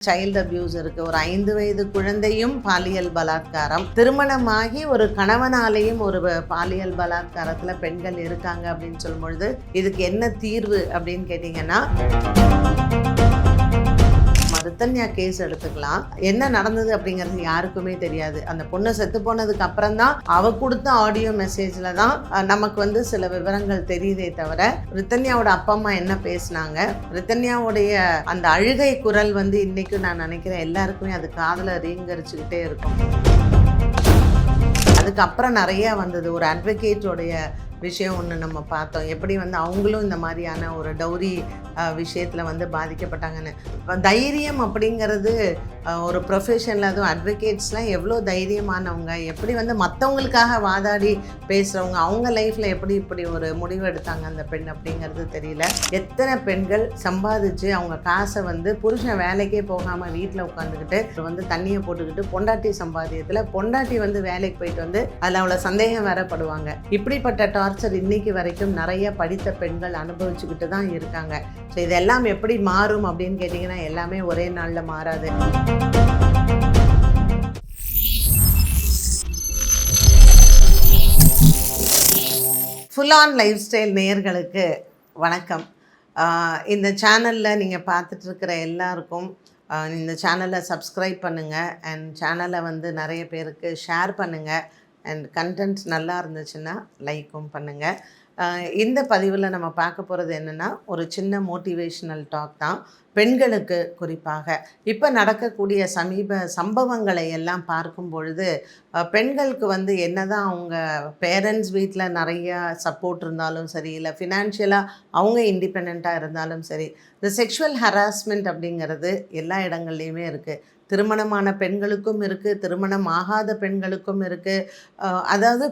Child abuse இருக்கு. ஒரு 5 வயது குழந்தையும் பாலியல் பலாத்காரம், திருமணமாகி ஒரு கணவனாலேயும் ஒரு பாலியல் பலாத்காரத்துல பெண்கள் இருக்காங்க அப்படின்னு சொல்லும் பொழுது இதுக்கு என்ன தீர்வு அப்படின்னு கேட்டீங்கன்னா, ரித்தன்யா கேஸ் எடுத்துக்கலாம். என்ன நடந்தது அப்படிங்கிறது யாருக்குமே தெரியாது. அந்த பொண்ணு செத்து போனதுக்கு அப்புறம் தான் அவ கொடுத்த ஆடியோ மெசேஜ்ல தான் நமக்கு சில விவரங்கள் தெரியுதே தவிர, ரித்தன்யாவோட அப்பா அம்மா என்ன பேசினாங்க, ரித்தன்யாவுடைய அந்த அழுகை குரல் இன்னைக்கு நான் நினைக்கிறேன் எல்லாருக்குமே அது காதுல ரீங்கரிச்சுக்கிட்டே இருக்கும். அதுக்கப்புறம் நிறைய வந்தது. ஒரு அட்வொகேட்டோடைய விஷயம் ஒன்று நம்ம பார்த்தோம். எப்படி அவங்களும் இந்த மாதிரியான ஒரு டௌரி விஷயத்தில் பாதிக்கப்பட்டாங்கன்னு. தைரியம் அப்படிங்கிறது ஒரு ப்ரொஃபஷனில், அதுவும் அட்வொகேட்ஸ்லாம் எவ்வளோ தைரியமானவங்க, எப்படி மற்றவங்களுக்காக வாதாடி பேசுகிறவங்க, அவங்க லைஃப்பில் எப்படி இப்படி ஒரு முடிவு எடுத்தாங்க அந்த பெண் அப்படிங்கிறது தெரியல. எத்தனை பெண்கள் சம்பாதிச்சு அவங்க காசை புருஷன் வேலைக்கே போகாமல் வீட்டில் உட்காந்துக்கிட்டு தண்ணியை போட்டுக்கிட்டு பொண்டாட்டி சம்பாதியத்தில் பொண்டாட்டி வேலைக்கு போயிட்டு அதில் அவ்வளோ சந்தேகம் வேறப்படுவாங்க. இப்படிப்பட்ட டார்ச்சர் இன்னைக்கு வரைக்கும் நிறைய படித்த பெண்கள் அனுபவிச்சுக்கிட்டு தான் இருக்காங்க. ஸோ இதெல்லாம் எப்படி மாறும் அப்படின்னு கேட்டிங்கன்னா எல்லாமே ஒரே நாளில் மாறாது. ஃபுல் ஆன் லைஃப் ஸ்டைல் நேயர்களுக்கு வணக்கம். இந்த சேனலில் நீங்கள் பார்த்துட்ருக்கிற எல்லாருக்கும் இந்த சேனலை சப்ஸ்கிரைப் பண்ணுங்கள் அண்ட் சேனலை நிறைய பேருக்கு ஷேர் பண்ணுங்கள் அண்ட் கண்டென்ட்ஸ் நல்லா இருந்துச்சுன்னா லைக்கும் பண்ணுங்கள். இந்த பதிவில் நம்ம பார்க்க போகிறது என்னென்னா, ஒரு சின்ன மோட்டிவேஷ்னல் டாக் தான். பெண்களுக்கு குறிப்பாக இப்போ நடக்கக்கூடிய சமீப சம்பவங்களை எல்லாம் பார்க்கும் பொழுது பெண்களுக்கு என்ன தான் அவங்க பேரண்ட்ஸ் வீட்டில் நிறைய சப்போர்ட் இருந்தாலும் சரி, இல்லை ஃபினான்ஷியலாக அவங்க இண்டிபெண்ட்டாக இருந்தாலும் சரி, இந்த செக்ஷுவல் ஹராஸ்மெண்ட் அப்படிங்கிறது எல்லா இடங்கள்லையுமே இருக்குது. திருமணமான பெண்களுக்கும் இருக்குது, திருமணம் ஆகாத பெண்களுக்கும் இருக்குது. அதாவது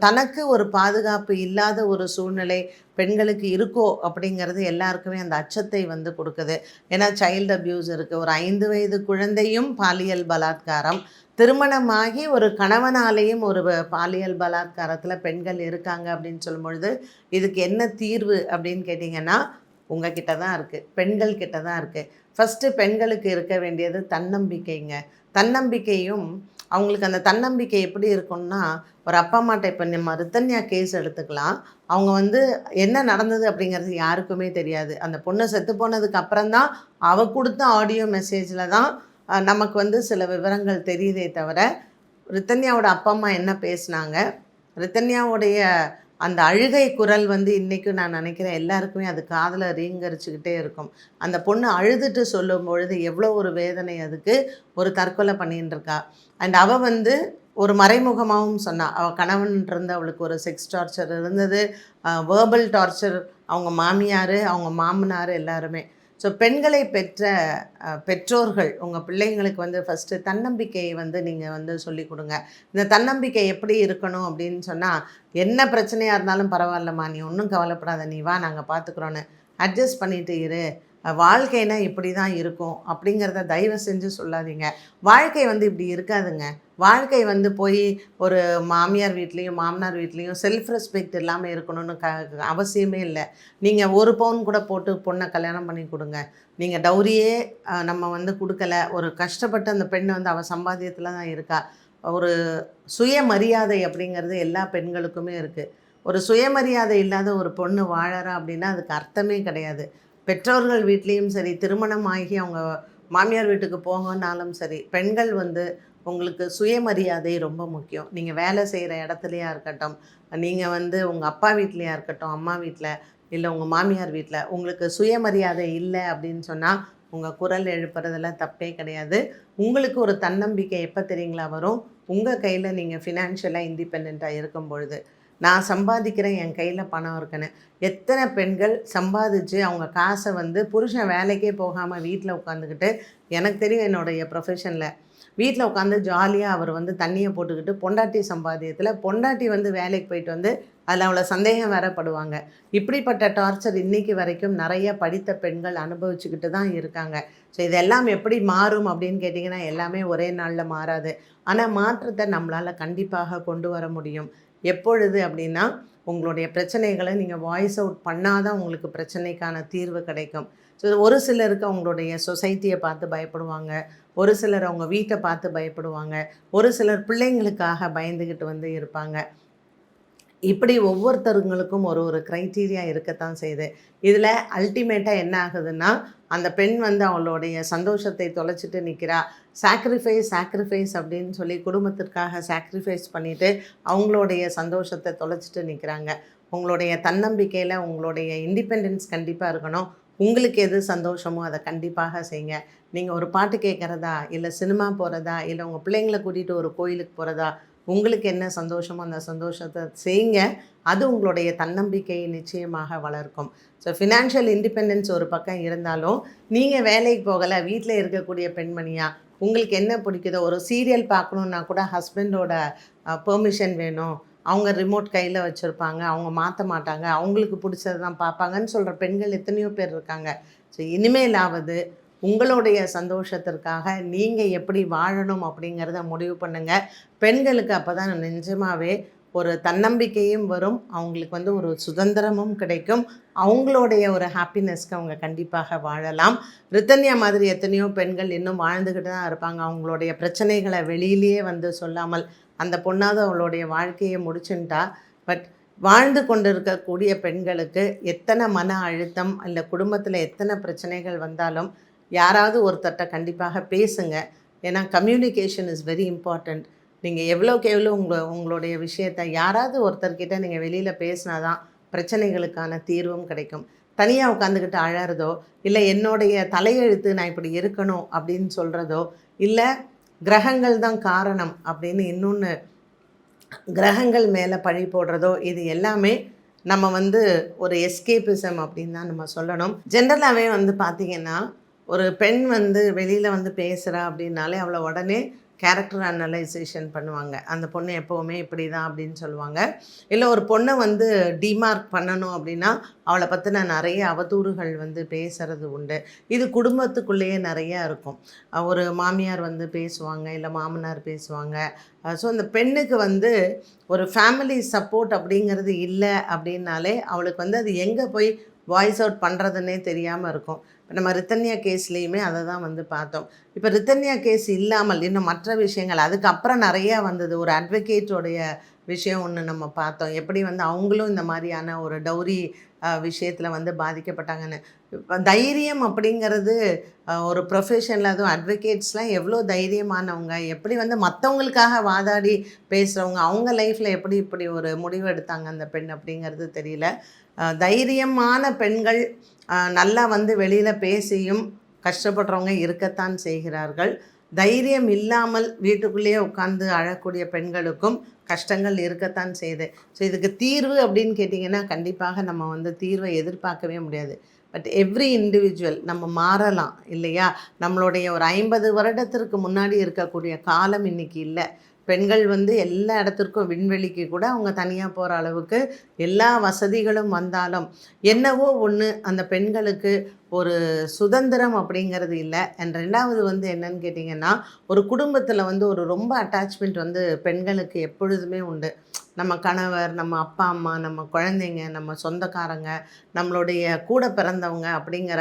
தனக்கு ஒரு பாதுகாப்பு இல்லாத ஒரு சூழ்நிலை பெண்களுக்கு இருக்கோ அப்படிங்கிறது எல்லாருக்குமே அந்த அச்சத்தை கொடுக்குது. ஏன்னா சைல்டு அபியூஸ் இருக்குது. ஒரு 5 வயது குழந்தையும் பாலியல் பலாத்காரம், திருமணமாகி ஒரு கணவனாலேயும் ஒரு பாலியல் பலாத்காரத்தில் பெண்கள் இருக்காங்க அப்படின்னு சொல்லும் பொழுது இதுக்கு என்ன தீர்வு அப்படின்னு கேட்டிங்கன்னா உங்ககிட்ட தான் இருக்குது, பெண்கள் கிட்ட தான் இருக்குது. ஃபஸ்ட்டு பெண்களுக்கு இருக்க வேண்டியது தன்னம்பிக்கைங்க. தன்னம்பிக்கையும் அவங்களுக்கு அந்த தன்னம்பிக்கை எப்படி இருக்கும்னா, ஒரு அப்பா அம்மாட்ட இப்போ நம்ம ரித்தன்யா கேஸ் எடுத்துக்கலாம். அவங்க என்ன நடந்தது அப்படிங்கிறது யாருக்குமே தெரியாது. அந்த பொண்ணு செத்து போனதுக்கு அப்புறம் தான் அவ கொடுத்த ஆடியோ மெசேஜில் தான் நமக்கு சில விவரங்கள் தெரியுதே தவிர, ரித்தன்யாவோட அப்பா அம்மா என்ன பேசினாங்க, ரித்தன்யாவுடைய அந்த அழுகை குரல் இன்றைக்கு நான் நினைக்கிறேன் எல்லாருக்குமே அது காதில் ரீங்கரிச்சுக்கிட்டே இருக்கும். அந்த பொண்ணு அழுதுட்டு சொல்லும் பொழுது எவ்வளோ ஒரு வேதனை, அதுக்கு ஒரு தற்கொலை பண்ணின்னு இருக்கா. அண்ட் அவள் ஒரு மறைமுகமாகவும் சொன்னாள். அவள் கணவன்ட்டு அவளுக்கு ஒரு செக்ஸ் டார்ச்சர் இருந்தது, வேர்பல் டார்ச்சர், அவங்க மாமியார், அவங்க மாமனார் எல்லாருமே. ஸோ பெண்களை பெற்ற பெற்றோர்கள் உங்கள் பிள்ளைங்களுக்கு ஃபஸ்ட்டு தன்னம்பிக்கையை நீங்கள் சொல்லிக் கொடுங்க. இந்த தன்னம்பிக்கை எப்படி இருக்கணும் அப்படின்னு சொன்னால், என்ன பிரச்சனையாக இருந்தாலும் பரவாயில்லம்மா, நீ ஒன்றும் கவலைப்படாத, நீ வா, நாங்கள் பார்த்துக்குறோன்னு அட்ஜஸ்ட் பண்ணிட்டு இரு. வாழ்க்கைனா இப்படி தான் இருக்கும் அப்படிங்கிறத தயவு செஞ்சு சொல்லாதீங்க. வாழ்க்கை இப்படி இருக்காதுங்க. வாழ்க்கை போய் ஒரு மாமியார் வீட்லேயும் மாமனார் வீட்லேயும் செல்ஃப் ரெஸ்பெக்ட் இல்லாமல் இருக்கணும்னு அவசியமே இல்லை. நீங்கள் 1 பவுன் கூட போட்டு பொண்ணை கல்யாணம் பண்ணி கொடுங்க. நீங்கள் டௌரியே நம்ம கொடுக்கல, ஒரு கஷ்டப்பட்டு அந்த பெண் அவள் சம்பாத்தியத்தில் தான் இருக்கா. ஒரு சுயமரியாதை அப்படிங்கிறது எல்லா பெண்களுக்குமே இருக்குது. ஒரு சுயமரியாதை இல்லாத ஒரு பொண்ணு வாழறா அப்படின்னா அதுக்கு அர்த்தமே கிடையாது. பெற்றோர்கள் வீட்லேயும் சரி, திருமணம் ஆகி அவங்க மாமியார் வீட்டுக்கு போகனாலும் சரி, பெண்கள் உங்களுக்கு சுயமரியாதை ரொம்ப முக்கியம். நீங்கள் வேலை செய்கிற இடத்துலையா இருக்கட்டும், நீங்கள் உங்கள் அப்பா வீட்லையா இருக்கட்டும், அம்மா வீட்டில், இல்லை உங்கள் மாமியார் வீட்டில் உங்களுக்கு சுயமரியாதை இல்லை அப்படின்னு சொன்னால் உங்கள் குரல் எழுப்புறதுல தப்பே கிடையாது. உங்களுக்கு ஒரு தன்னம்பிக்கை எப்போ தெரியுங்களா வரும்? உங்கள் கையில் நீங்கள் ஃபினான்ஷியலாக இண்டிபெண்ட்டாக இருக்கும் பொழுது. நான் சம்பாதிக்கிறேன், என் கையில் பணம் இருக்குன்னு. எத்தனை பெண்கள் சம்பாதிச்சு அவங்க காசை புருஷன் வேலைக்கே போகாமல் வீட்டில் உட்காந்துக்கிட்டு, எனக்கு தெரியும் என்னுடைய ப்ரொஃபஷனில் வீட்டில் உட்காந்து ஜாலியாக அவர் தண்ணியை போட்டுக்கிட்டு பொண்டாட்டி சம்பாதியத்தில் பொண்டாட்டி வேலைக்கு போயிட்டு அதில் அவ்வளோ சந்தேகம் வேறப்படுவாங்க. இப்படிப்பட்ட டார்ச்சர் இன்றைக்கி வரைக்கும் நிறைய படித்த பெண்கள் அனுபவிச்சுக்கிட்டு தான் இருக்காங்க. ஸோ இதெல்லாம் எப்படி மாறும் அப்படின்னு கேட்டிங்கன்னா எல்லாமே ஒரே நாளில் மாறாது. ஆனால் மாற்றத்தை நம்மளால் கண்டிப்பாக கொண்டு வர முடியும். எப்பொழுது அப்படின்னா, உங்களுடைய பிரச்சனைகளை நீங்கள் வாய்ஸ் அவுட் பண்ணாதான் உங்களுக்கு பிரச்சனைக்கான தீர்வு கிடைக்கும். ஸோ ஸோ ஒரு சிலருக்கு அவங்களுடைய சொசைட்டியை பார்த்து பயப்படுவாங்க, ஒரு சிலர் அவங்க வீட்டை பார்த்து பயப்படுவாங்க, ஒரு சிலர் பிள்ளைங்களுக்காக பயந்துக்கிட்டு வந்து இருப்பாங்க. இப்படி ஒவ்வொருத்தருங்களுக்கும் ஒரு ஒரு க்ரைட்டீரியா இருக்கத்தான் செய்யுது. இதில் அல்டிமேட்டாக என்ன ஆகுதுன்னா, அந்த பெண் வந்து அவளுடைய சந்தோஷத்தை தொலைச்சிட்டு நிற்கிறா. சாக்ரிஃபைஸ் அப்படின்னு சொல்லி குடும்பத்திற்காக சாக்ரிஃபைஸ் பண்ணிவிட்டு அவங்களுடைய சந்தோஷத்தை தொலைச்சிட்டு நிற்கிறாங்க. உங்களுடைய தன்னம்பிக்கையில் உங்களுடைய இண்டிபெண்டன்ஸ் கண்டிப்பாக இருக்கணும். உங்களுக்கு எது சந்தோஷமோ அதை கண்டிப்பாக செய்யுங்க. நீங்கள் ஒரு பாட்டு கேட்குறதா, இல்லை சினிமா போகிறதா, இல்லை உங்கள் பிள்ளைங்களை கூட்டிகிட்டு ஒரு கோயிலுக்கு போகிறதா, உங்களுக்கு என்ன சந்தோஷமோ அந்த சந்தோஷத்தை செய்யுங்க. அது உங்களுடைய தன்னம்பிக்கையை நிச்சயமாக வளர்க்கும். ஸோ ஃபினான்ஷியல் இண்டிபெண்டன்ஸ் ஒரு பக்கம் இருந்தாலும், நீங்கள் வேலைக்கு போகலை, வீட்டில் இருக்கக்கூடிய பெண்மணியா, உங்களுக்கு என்ன பிடிக்குதோ, ஒரு சீரியல் பார்க்கணுன்னா கூட ஹஸ்பண்டோட பெர்மிஷன் வேணும். அவங்க ரிமோட் கையில் வச்சுருப்பாங்க, அவங்க மாற்ற மாட்டாங்க, அவங்களுக்கு பிடிச்சது தான் பார்ப்பாங்கன்னு சொல்கிற பெண்கள் எத்தனையோ பேர் இருக்காங்க. ஸோ இனிமேலாவது உங்களுடைய சந்தோஷத்திற்காக நீங்கள் எப்படி வாழணும் அப்படிங்கிறத முடிவு பண்ணுங்கள். பெண்களுக்கு அப்போ தான் நிஜமாகவே ஒரு தன்னம்பிக்கையும் வரும், அவங்களுக்கு வந்து ஒரு சுதந்திரமும் கிடைக்கும், அவங்களுடைய ஒரு ஹாப்பினஸ்க்கு அவங்க கண்டிப்பாக வாழலாம். ரித்தன்யா மாதிரி எத்தனையோ பெண்கள் இன்னும் வாழ்ந்துக்கிட்டு தான் இருப்பாங்க. அவங்களுடைய பிரச்சனைகளை வெளியிலேயே வந்து சொல்லாமல் அந்த பொண்ணாவது அவளுடைய வாழ்க்கையை முடிச்சுட்டா. பட் வாழ்ந்து கொண்டு இருக்கக்கூடிய பெண்களுக்கு எத்தனை மன அழுத்தம் இல்லை குடும்பத்தில் எத்தனை பிரச்சனைகள் வந்தாலும் யாராவது ஒருத்தர்கிட்ட கண்டிப்பாக பேசுங்க. ஏன்னா கம்யூனிகேஷன் இஸ் வெரி இம்பார்ட்டண்ட். நீங்கள் எவ்வளோக்கு எவ்வளோ உங்களுடைய விஷயத்தை யாராவது ஒருத்தர்கிட்ட நீங்கள் வெளியில் பேசினா தான் பிரச்சனைகளுக்கான தீர்வும் கிடைக்கும். தனியாக உட்காந்துக்கிட்டு அழறதோ, இல்லை என்னுடைய தலையெழுத்து நான் இப்படி இருக்கணும் அப்படின்னு சொல்கிறதோ, இல்லை கிரகங்கள் தான் காரணம் அப்படின்னு இன்னொன்று கிரகங்கள் மேலே பழி போடுறதோ, இது எல்லாமே நம்ம வந்து ஒரு எஸ்கேபிசம் அப்படின்னு தான் நம்ம சொல்லணும். ஜென்ரலாகவே வந்து பார்த்திங்கன்னா, ஒரு பெண் வந்து வெளியில் வந்து பேசுகிறா அப்படின்னாலே அவளை உடனே கேரக்டர் அனலைசேஷன் பண்ணுவாங்க. அந்த பொண்ணு எப்போவுமே இப்படி தான் அப்படின்னு சொல்லுவாங்க. இல்லை ஒரு பொண்ணை வந்து டிமார்க் பண்ணணும் அப்படின்னா அவளை பற்றின நிறைய அவதூறுகள் வந்து பேசுகிறது உண்டு. இது குடும்பத்துக்குள்ளேயே நிறையா இருக்கும். ஒரு மாமியார் வந்து பேசுவாங்க, இல்லை மாமனார் பேசுவாங்க. ஸோ அந்த பெண்ணுக்கு வந்து ஒரு ஃபேமிலி சப்போர்ட் அப்படிங்கிறது இல்லை அப்படின்னாலே அவளுக்கு வந்து அது எங்கே போய் வாய்ஸ் அவுட் பண்ணுறதுன்னே தெரியாமல் இருக்கும். இப்போ நம்ம ரித்தன்யா கேஸ்லேயுமே அதை தான் வந்து பார்த்தோம். இப்போ ரித்தன்யா கேஸ் இல்லாமல் இன்னும் மற்ற விஷயங்கள் அதுக்கப்புறம் நிறையா வந்தது. ஒரு அட்வொகேட்டோடைய விஷயம் ஒன்று நம்ம பார்த்தோம். எப்படி வந்து அவங்களும் இந்த மாதிரியான ஒரு டௌரி விஷயத்தில் வந்து பாதிக்கப்பட்டாங்கன்னு. இப்போ தைரியம் அப்படிங்கிறது ஒரு ப்ரொஃபஷனில் அதுவும் அட்வொகேட்ஸ்லாம் எவ்வளோ தைரியமானவங்க, எப்படி வந்து மற்றவங்களுக்காக வாதாடி பேசுகிறவங்க, அவங்க லைஃப்பில் எப்படி இப்படி ஒரு முடிவு எடுத்தாங்க அந்த பெண் அப்படிங்கிறது தெரியல. தைரியமான பெண்கள் நல்லா வந்து வெளியில் பேசியும் கஷ்டப்படுறவங்க இருக்கத்தான் செய்கிறார்கள். தைரியம் இல்லாமல் வீட்டுக்குள்ளேயே உட்காந்து அழக்கூடிய பெண்களுக்கும் கஷ்டங்கள் இருக்கத்தான் செய்யுது. ஸோ இதுக்கு தீர்வு அப்படின்னு கேட்டிங்கன்னா கண்டிப்பாக நம்ம வந்து தீர்வை எதிர்பார்க்கவே முடியாது. பட் எவ்ரி இண்டிவிஜுவல் நம்ம மாறலாம் இல்லையா? நம்மளுடைய ஒரு 50 வருடத்திற்கு முன்னாடி இருக்கக்கூடிய காலம் இன்றைக்கி இல்லை. பெண்கள் வந்து எல்லா இடத்திற்கும் விண்வெளிக்கு கூட அவங்க தனியாக போகிற அளவுக்கு எல்லா வசதிகளும் வந்தாலும் என்னவோ ஒன்று அந்த பெண்களுக்கு ஒரு சுதந்திரம் அப்படிங்கிறது இல்லை. அண்ட் ரெண்டாவது வந்து என்னன்னு கேட்டிங்கன்னா, ஒரு குடும்பத்தில் வந்து ஒரு ரொம்ப அட்டாச்மெண்ட் வந்து பெண்களுக்கு எப்பொழுதுமே உண்டு. நம்ம கணவர், நம்ம அப்பா அம்மா, நம்ம குழந்தைங்க, நம்ம சொந்தக்காரங்க, நம்மளுடைய கூட பிறந்தவங்க அப்படிங்கிற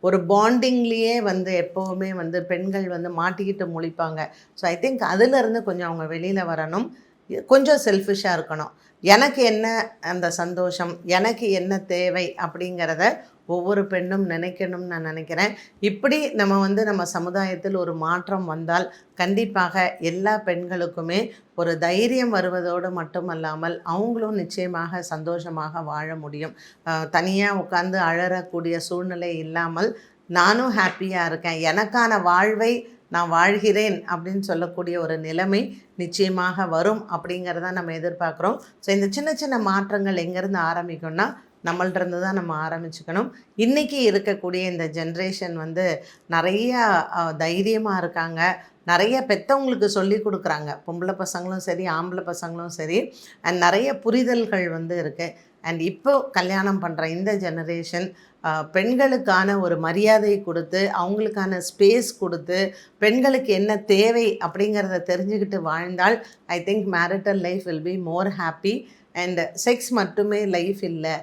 ஒரு பாண்டிங்லேயே வந்து எப்போவுமே வந்து பெண்கள் வந்து மாட்டிக்கிட்டு முழிப்பாங்க. ஸோ ஐ திங்க் அதிலிருந்து கொஞ்சம் அவங்க வெளியில் வரணும். கொஞ்சம் செல்ஃபிஷாக இருக்கணும். எனக்கு என்ன அந்த சந்தோஷம், எனக்கு என்ன தேவை அப்படிங்கிறத ஒவ்வொரு பெண்ணும் நினைக்கணும்னு நான் நினைக்கிறேன். இப்படி நம்ம வந்து நம்ம சமுதாயத்தில் ஒரு மாற்றம் வந்தால் கண்டிப்பாக எல்லா பெண்களுக்குமே ஒரு தைரியம் வருவதோடு மட்டுமல்லாமல் அவங்களும் நிச்சயமாக சந்தோஷமாக வாழ முடியும். தனியாக உட்காந்து அழறக்கூடிய சூழ்நிலை இல்லாமல் நானும் ஹாப்பியாக இருக்கேன், எனக்கான வாழ்வை நான் வாழ்கிறேன் அப்படின்னு சொல்லக்கூடிய ஒரு நிலைமை நிச்சயமாக வரும் அப்படிங்கிறத நம்ம எதிர்பார்க்குறோம். ஸோ இந்த சின்ன சின்ன மாற்றங்கள் எங்கேருந்து ஆரம்பிக்கும்னா நம்மள்டிருந்து தான் நம்ம ஆரம்பிச்சுக்கணும். இன்றைக்கி இருக்கக்கூடிய இந்த ஜென்ரேஷன் வந்து நிறையா தைரியமாக இருக்காங்க. நிறைய பெற்றவங்களுக்கு சொல்லி கொடுக்குறாங்க. பொம்பளை பசங்களும் சரி, ஆம்பளை பசங்களும் சரி. அண்ட் நிறைய புரிதல்கள் வந்து இருக்குது. அண்ட் இப்போ கல்யாணம் பண்ணுற இந்த ஜெனரேஷன் பெண்களுக்கான ஒரு மரியாதை கொடுத்து, அவங்களுக்கான ஸ்பேஸ் கொடுத்து, பெண்களுக்கு என்ன தேவை அப்படிங்கிறத தெரிஞ்சுக்கிட்டு வாழ்ந்தால் I think marital life will be more happy. And sex மட்டுமே லைஃப் இல்லை,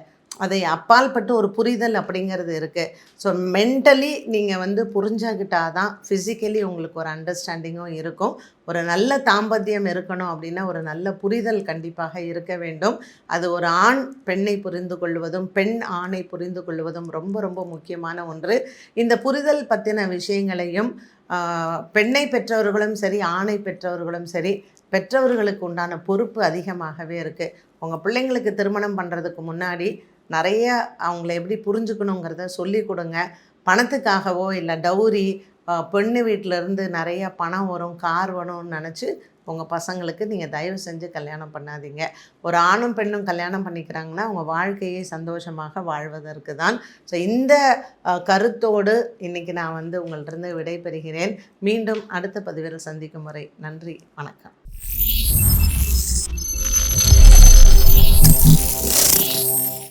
அதை அப்பால்பட்டு ஒரு புரிதல் அப்படிங்கிறது இருக்குது. ஸோ மென்டலி நீங்கள் வந்து புரிஞ்சுக்கிட்டால் தான் ஃபிசிக்கலி உங்களுக்கு ஒரு அண்டர்ஸ்டாண்டிங்கும் இருக்கும். ஒரு நல்ல தாம்பத்தியம் இருக்கணும் அப்படின்னா ஒரு நல்ல புரிதல் கண்டிப்பாக இருக்க வேண்டும். அது ஒரு ஆண் பெண்ணை புரிந்து கொள்வதும் பெண் ஆணை புரிந்து கொள்வதும் ரொம்ப ரொம்ப முக்கியமான ஒன்று. இந்த புரிதல் பற்றின விஷயங்களையும் பெண்ணை பெற்றவர்களும் சரி ஆணை பெற்றவர்களும் சரி பெற்றவர்களுக்கு உண்டான பொறுப்பு அதிகமாகவே இருக்குது. உங்கள் பிள்ளைங்களுக்கு திருமணம் பண்ணுறதுக்கு முன்னாடி நிறைய அவங்கள எப்படி புரிஞ்சுக்கணுங்கிறத சொல்லி கொடுங்க. பணத்துக்காகவோ இல்லை டௌரி பெண்ணு வீட்டிலேருந்து நிறைய பணம் வரும் கார் வரும்னு நினச்சி உங்கள் பசங்களுக்கு நீங்கள் தயவு செஞ்சு கல்யாணம் பண்ணாதீங்க. ஒரு ஆணும் பெண்ணும் கல்யாணம் பண்ணிக்கிறாங்கன்னா அவங்க வாழ்க்கையை சந்தோஷமாக வாழ்வதற்கு தான். ஸோ இந்த கருத்தோடு இன்றைக்கி நான் வந்து உங்கள்கிட்ட விடை பெறுகிறேன். மீண்டும் அடுத்த பதிவில் சந்திக்கும் வரை நன்றி, வணக்கம்.